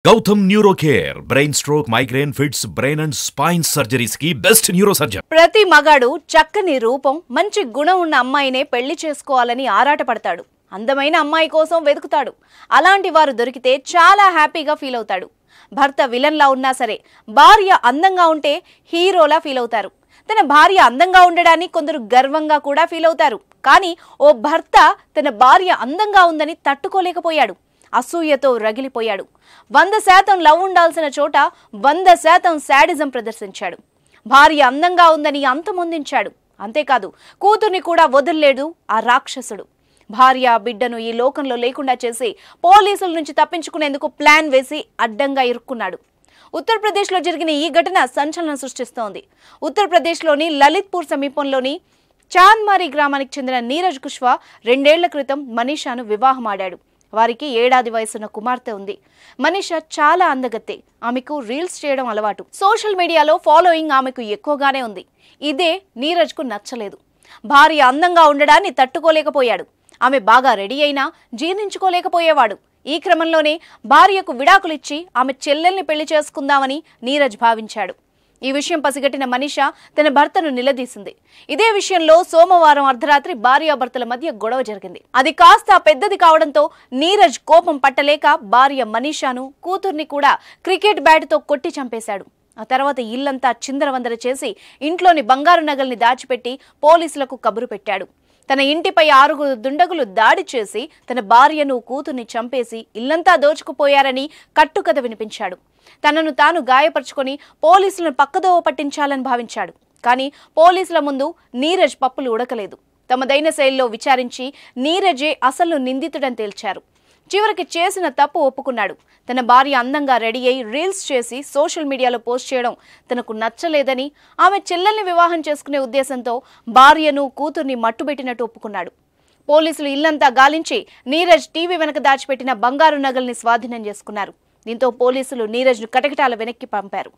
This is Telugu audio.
Gautam Neurocare, brain stroke, migraine, fits, brain and spine surgeries की best neurosurgeon. ప్రతి మగాడు చక్కని రూపం, మంచి గుణం ఉన్న అమ్మాయినే పెళ్లి చేసుకోవాలని ఆరాటపడతాడు. అందమైన అమ్మాయి కోసం వెతుకుతాడు. అలాంటి వారు దొరికితే చాలా హ్యాపీగా ఫీల్ అవుతాడు. భర్త విలన్ లా ఉన్నా సరే, భార్య అందంగా ఉంటే హీరోలా ఫీల్ అవుతారు. తన భార్య అందంగా ఉండడాన్ని కొందరు గర్వంగా కూడా ఫీల్ అవుతారు. కానీ ఓ భర్త తన భార్య అందంగా ఉందని తట్టుకోలేకపోయాడు. అసూయతో రగిలిపోయాడు. 100% లవ్ ఉండాల్సిన చోట 100% శాడిజం ప్రదర్శించాడు. భార్య అందంగా ఉందని అంతమొందించాడు. అంతేకాదు, కూతుర్ని కూడా వదిలేడు ఆ రాక్షసుడు. భార్య బిడ్డను ఈ లోకంలో లేకుండా చేసి పోలీసుల నుంచి తప్పించుకునేందుకు ప్లాన్ వేసి అడ్డంగా ఇరుక్కున్నాడు. ఉత్తరప్రదేశ్లో జరిగిన ఈ ఘటన సంచలనం సృష్టిస్తోంది. ఉత్తరప్రదేశ్లోని లలిత్పూర్ సమీపంలోని చాంద్మారి గ్రామానికి చెందిన నీరజ్ కుష్వా 2 ఏళ్ల క్రితం మనీషాను వివాహమాడాడు. వారికి 7 ఏళ్ల వయసున్న కుమార్తె ఉంది. మనీషా చాలా అందగత్తె. ఆమెకు రీల్స్ చేయడం అలవాటు. సోషల్ మీడియాలో ఫాలోయింగ్ ఆమెకు ఎక్కువగానే ఉంది. ఇదే నీరజ్కు నచ్చలేదు. భార్య అందంగా ఉండడాన్ని తట్టుకోలేకపోయాడు. ఆమె బాగా రెడీ అయినా జీర్ణించుకోలేకపోయేవాడు. ఈ క్రమంలోనే భార్యకు విడాకులిచ్చి ఆమె చెల్లెల్ని పెళ్లి చేసుకుందామని నీరజ్ భావించాడు. ఈ విషయం పసిగట్టిన మనీషా తన భర్తను నిలదీసింది. ఇదే విషయంలో సోమవారం అర్ధరాత్రి భార్యాభర్తల మధ్య గొడవ జరిగింది. అది కాస్త పెద్దది కావడంతో నీరజ్ కోపం పట్టలేక భార్య మనీషాను, కూతుర్ని కూడా క్రికెట్ బ్యాట్తో కొట్టి చంపేశాడు. ఆ తర్వాత ఇల్లంతా చిందరవందర చేసి ఇంట్లోని బంగారు నగల్ని దాచిపెట్టి పోలీసులకు కబురు పెట్టాడు. తన ఇంటిపై 6 దుండగులు దాడి చేసి తన భార్యను, కూతుర్ని చంపేసి ఇల్లంతా దోచుకుపోయారని కట్టుకథ వినిపించాడు. తనను తాను గాయపరుచుకొని పోలీసులను పక్కదోవ పట్టించాలని భావించాడు. కానీ పోలీసుల ముందు నీరజ్ పప్పులు ఉడకలేదు. తమదైన శైలిలో విచారించి నీరజే అసలు నిందితుడని తేల్చారు. చివరికి చేసిన తప్పు ఒప్పుకున్నాడు. తన భార్య అందంగా రెడీ అయి రీల్స్ చేసి సోషల్ మీడియాలో పోస్ట్ చేయడం తనకు నచ్చలేదని, ఆమె చెల్లెల్ని వివాహం చేసుకునే ఉద్దేశంతో భార్యను, కూతుర్ని మట్టుబెట్టినట్టు ఒప్పుకున్నాడు. పోలీసులు ఇల్లంతా గాలించి నీరజ్ టీవీ వెనక దాచిపెట్టిన బంగారు నగల్ని స్వాధీనం చేసుకున్నారు. దీంతో పోలీసులు నీరజ్ను కటకటాల వెనక్కి పంపారు.